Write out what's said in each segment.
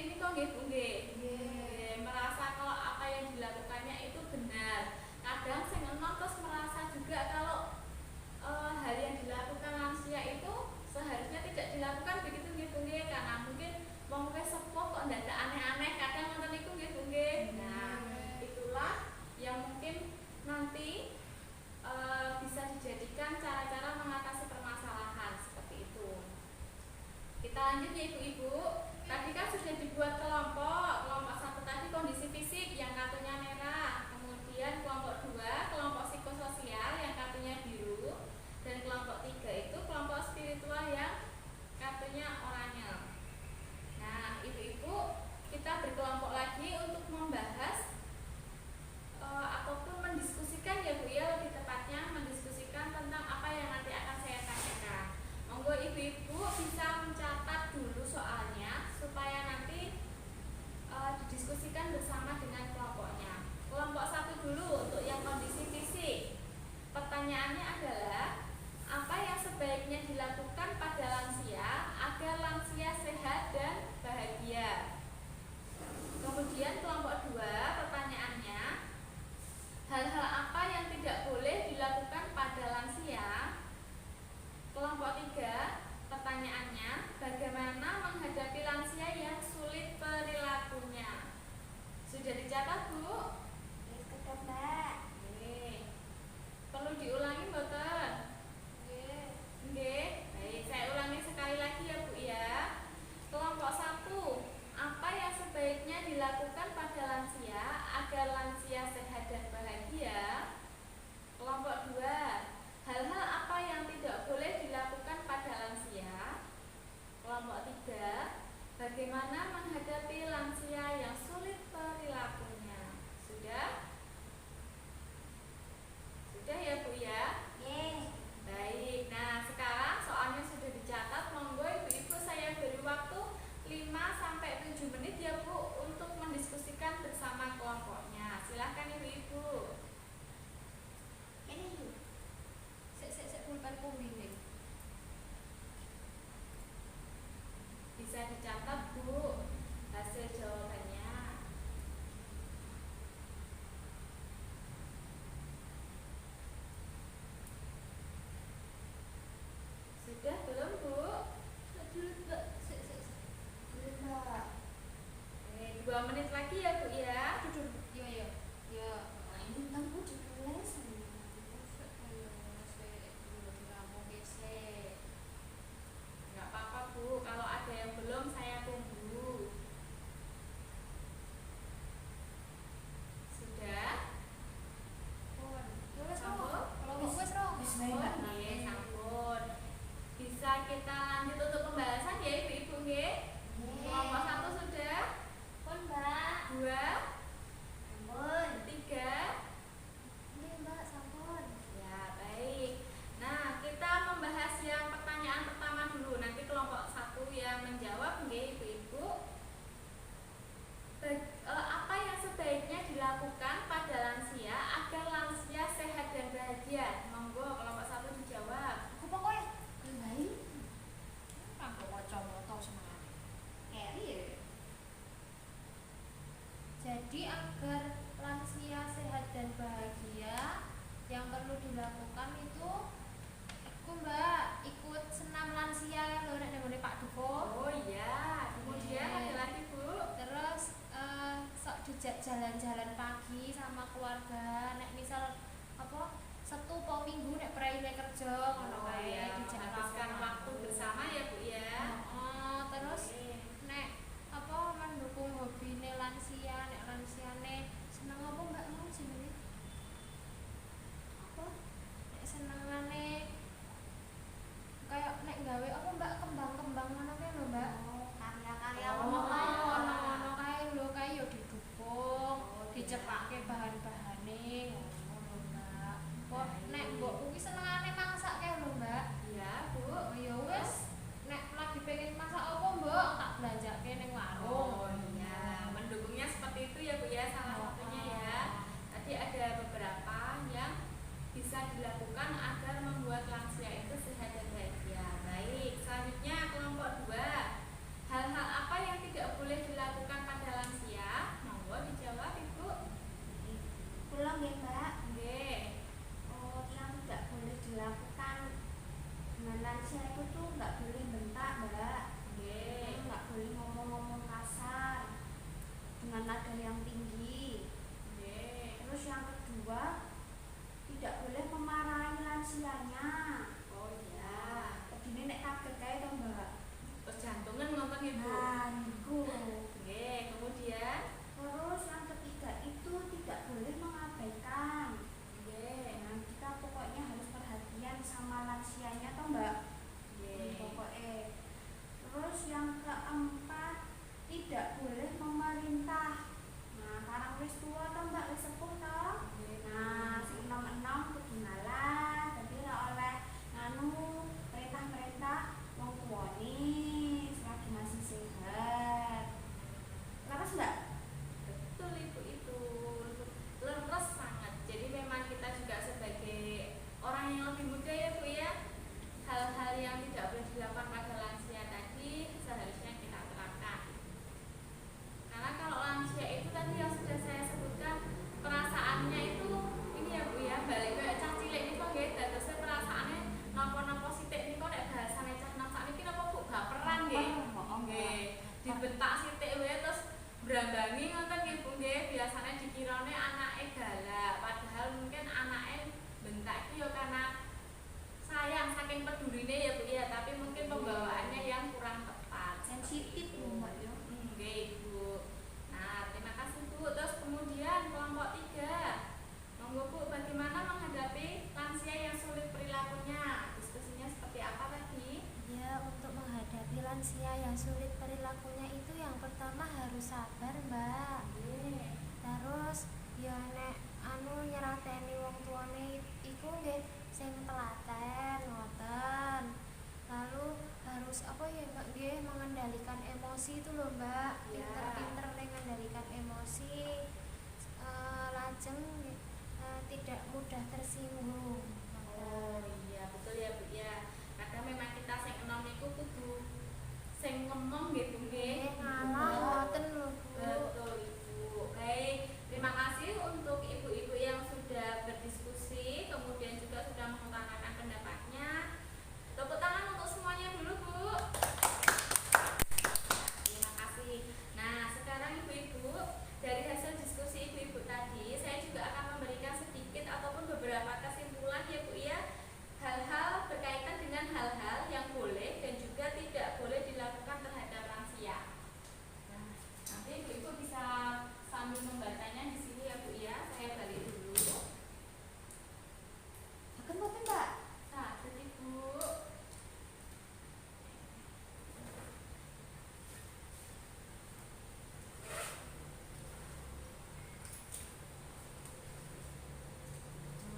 ini kok nggih Bu nggih. Merasa kalau apa yang dilakukannya itu benar. Kadang sing enom terus merasa juga kalau hal yang dilakukan lansia itu seharusnya tidak dilakukan begitu nggih Bu nggih, karena mungkin wong wis sepuh kok ndadak aneh-aneh, kadang ngoten niku nggih Bu nggih. Nah, itulah yang mungkin nanti bisa dijadikan cara-cara mengatasi permasalahan seperti itu. Kita lanjut ya ibu-ibu. Tadi kan sudah dibuat kelompok satu tadi kondisi fisik yang kartunya merah, kemudian kelompok 2 kelompok psikososial yang kartunya biru, dan kelompok 3 itu kelompok spiritual yang kartunya oranye. Nah ibu-ibu, kita berkelompok lagi untuk membahas ataupun mendiskusikan ya Bu ya, lebih tepatnya mendiskusikan tentang apa yang nanti akan saya tanyakan. Monggo ibu-ibu bisa mencatat dulu soalnya supaya nanti didiskusikan bersama dengan kelompoknya. Kelompok 1 dulu untuk yang kondisi fisik. Pertanyaannya adalah apa yang sebaiknya dilakukan pada lansia agar lansia sehat dan bahagia. Kemudian kelompok 2 pertanyaannya, hal-hal apa yang tidak boleh dilakukan pada lansia? Kelompok 3 pertanyaannya, bagaimana menghadapi lansia yang sulit perilakunya? Sudah dicatat Bu? Sudah Mbak. Perlu diulangi mboten? Nggih. Baik, saya ulangi sekali lagi ya Bu ya. Kelompok 1, apa yang sebaiknya dilakukan pada lansia agar lansia sehat dan bahagia? Kelompok 2, hal-hal apa yang tidak boleh dilakukan pada lansia? Kelompok 3, bagaimana menghadapi lansia yang sulit perilakunya? Sudah? Sudah ya Bu ya? Baik, nah sekarang soalnya sudah dicatat, monggo ibu-ibu saya beri waktu 5-7 menit ya Bu untuk mendiskusikan bersama kelompoknya. Silahkan ibu-ibu. Ini yuk. Sek pulpen kuning. Bisa dicatat Bu hasil jawabannya. Sudah belum Bu? Belum Mbak. Belum Mbak. 2 menit lagi ya Bu ya. Iya. Ini kamu ditulis. Nggak apa-apa Bu, kalau ada yang belum saya tunggu. Sudah? Sampun. Bisa kita lanjut untuk pembahasan ya ibu-ibu nggih? Kelompok 1 sudah? Pun Mbak. 2? Sampun. 3? Ini Mbak sampun. Ya, baik. Nah, kita membahas yang pertanyaan pertama dulu. Nanti kelompok 1 yang menjawab nggih ibu-ibu. Apa yang sebaiknya dilakukan pada lansia agar lansia sehat dan bahagia? Monggo kelompok 1 dijawab. Aku pokoknya lain. Kamu kacamata semangat. Keri ya. Jadi agar lansia sehat dan bahagia, yang perlu dilakukan itu Mbak, ikut senam lansia lho nek nggone Pak Duko. Oh iya, kemudian ada lagi Bu. Terus sok dijak jalan-jalan pagi sama keluarga. Nek misal apa Setu po Minggu nek praine kerja ngono kae dijak menghabiskan waktu bersama ya Bu ya. Terus nek apa mendukung hobine lansia, nek lansiane seneng apa Mbak mau jenenge? Apa? Nek senengane kayak nek gawe apa Mbak kembang-kembang ngono kae lho Mbak. Karya-karya ngono kae lho, kae yo didukung, dicepake bahan-bahane ngono lho Mbak. Kok nek mbok kuwi senengane masak kae lho Mbak. Iya Bu. Oh ya wis, nek lagi pengen brambangi ngoten nggih Bu nggih, biasane dikirane anake galak, padahal mungkin anake bentak iki ya karena sayang saking peduline ya Bu ya, tapi mungkin pembawaannya yang kurang tepat. Sensitif lho Mbak ya. Nggih Ibu. Nah, terima kasih Bu. Terus kemudian kelompok 3. Monggo Bu, bagaimana menghadapi lansia yang sulit perilakunya? Diskusinya seperti apa tadi? Ya, untuk menghadapi lansia yang sulit perilakunya itu yang pertama harus sabar, Mbak. Terus ya nek nyerateni wong tuane iku nggih sing telaten ngoten. Lalu harus apa ya Mbak nggih mengendalikan emosi itu loh Mbak. Ya. Pinter-pinter mengendalikan emosi. Lajeng tidak mudah tersinggung. Oh iya, betul ya Bu ya. Kadang memang kita sing enom niku kudu sing ngomong nggih Bu nggih. Ngalah ngoten lho Bu. Betul Ibu. Baik, terima kasih untuk ibu-ibu yang sudah berdiskusi, kemudian juga sudah mengutarakan pendapatnya. Tepuk tangan untuk semuanya dulu Bu. Terima kasih. Nah, sekarang ibu-ibu, dari hasil diskusi ibu-ibu tadi, saya juga akan memberikan sedikit ataupun beberapa kesimpulan ya Bu ya. Hal-hal berkaitan dengan hal-hal yang boleh dan juga tidak boleh dilakukan terhadap lansia. Nah, nanti ibu-ibu bisa sambil membacanya di sini ya Bu ya. Saya balik dulu. Akan boten Mbak? Satu Ibu.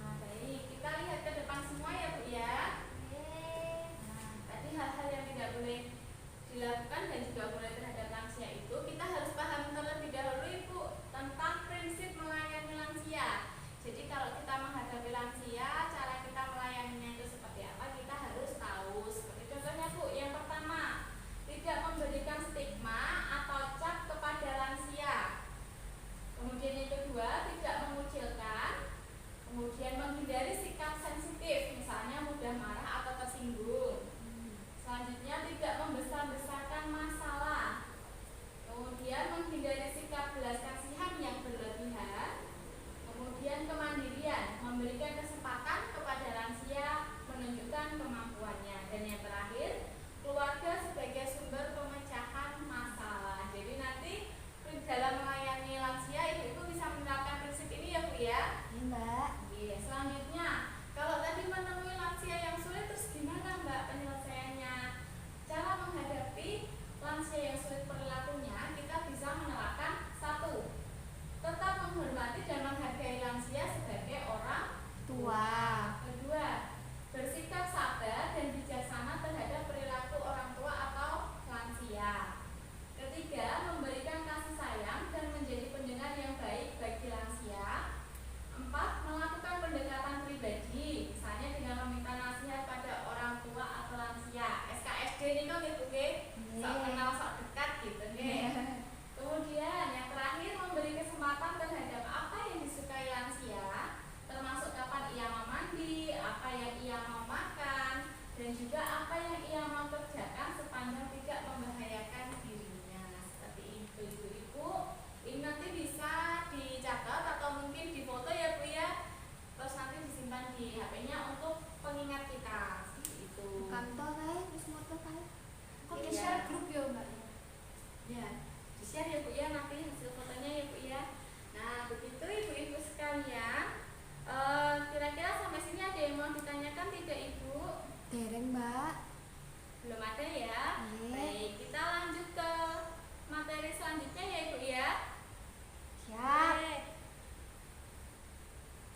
Nah, baik. Kita lihat ke depan semua ya Bu ya. Nah, tadi hal-hal yang tidak boleh dilakukan dan juga boleh terhadap lansia itu kita harus paham terlebih dahulu Ibu tentang prinsip melayani lansia. Jadi kalau kita menghadapi lansia, cara kita melayaninya itu seperti apa kita harus tahu. Seperti contohnya Bu, yang pertama, tidak memberikan stigma atau cap kepada lansia. Kemudian yang kedua, tidak mengucilkan. Kemudian menghindari sikap sensitif, misalnya mudah marah atau tersinggung. Selanjutnya tidak membesar-besarkan masalah. Kemudian menghindari sikap belas kasihan yang berlebihan. Kemudian kemandirian, memberikan kesempatan kepada lansia menunjukkan kemampuannya. Dan yang terakhir, keluarga sebagai sumber pemecahan masalah. Jadi nanti dalam melayani lansia ibu bisa menerapkan prinsip ini ya Bu ya. Iya Mbak. Oke, selanjutnya, kalau tadi menemui lansia yang sulit, terus gimana Mbak penyelesaiannya? Cara menghadapi lansia yang sulit perilakunya, kita bisa menerapkan 1. Tetap menghormati dan menghargai lansia sebagai orang Tua. Kedua, bersikap sabar dan bijaksana terhadap perilaku orang tua atau lansia. Ketiga, memberikan kasih sayang dan menjadi pendengar yang baik bagi lansia. 4. Melakukan pendekatan pribadi, misalnya dengan meminta nasihat pada orang tua atau lansia. SKSD ini kok gitu nggih, sok kenal sok dekat gitu nggih. Kemudian yang terakhir, memberi kesempatan terhadap apa yang disukai lansia, termasuk kapan ia mau mandi, apa yang ia mau makan, dan juga apa yang ia mau kerjakan sepanjang tidak membahayakan dirinya. Seperti itu ibu-ibu. Ini nanti bisa dicatat atau mungkin difoto ya Bu ya. Terus nanti disimpan di HP-nya untuk pengingat kita. Seperti itu. Kantor kae wis moto kae. Kok Iya. di-share grup ya Mbak? Ya, di-share ya Bu ya nanti hasil fotonya ya Bu ya. Nah, begitu ibu-ibu sekalian. Kira-kira sampai sini ada yang mau ditanyakan tidak Ibu? Dereng Mbak. Belum ada ya? Iya. Baik, kita lanjut ke materi selanjutnya